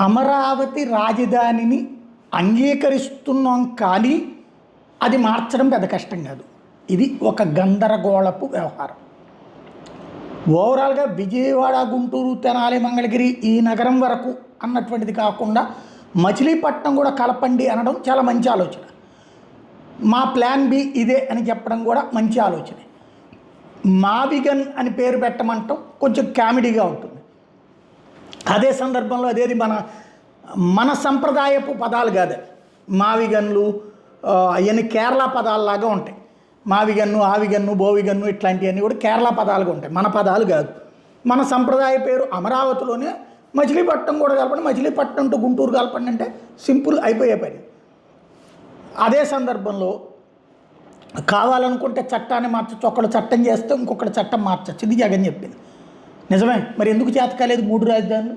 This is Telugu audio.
అమరావతి రాజధానిని అంగీకరిస్తున్నాం, కానీ అది మార్చడం పెద్ద కష్టం కాదు. ఇది ఒక గందరగోళపు వ్యవహారం. ఓవరాల్గా విజయవాడ, గుంటూరు, తెనాలి, మంగళగిరి ఈ నగరం వరకు అన్నటువంటిది కాకుండా మచిలీపట్నం కూడా కలపండి అనడం చాలా మంచి ఆలోచన. మా ప్లాన్ బి ఇదే అని చెప్పడం కూడా మంచి ఆలోచనే. మావిగన్ అని పేరు పెట్టమంటాం కొంచెం కామెడీగా ఉంటుంది. అదే సందర్భంలో అదేది మన సంప్రదాయపు పదాలు కాదు. మావిగన్లు అవన్నీ కేరళ పదాలలాగా ఉంటాయి. మావిగన్ను, ఆవిగన్ను, బోవిగన్ను ఇట్లాంటివన్నీ కూడా కేరళ పదాలుగా ఉంటాయి, మన పదాలు కాదు. మన సంప్రదాయ పేరు అమరావతిలోనే మచిలీపట్నం కూడా కలపండి, మచిలీపట్నం టు గుంటూరు కలపండి అంటే సింపుల్ అయిపోయే పని. అదే సందర్భంలో కావాలనుకుంటే చట్టాన్ని మార్చచ్చు. ఒకళ్ళు చట్టం చేస్తే ఇంకొకటి చట్టం మార్చచ్చు. ఇది జగన్ చెప్పింది నిజమే. మరి ఎందుకు చేత కాలేదు 3 రాజధానులు?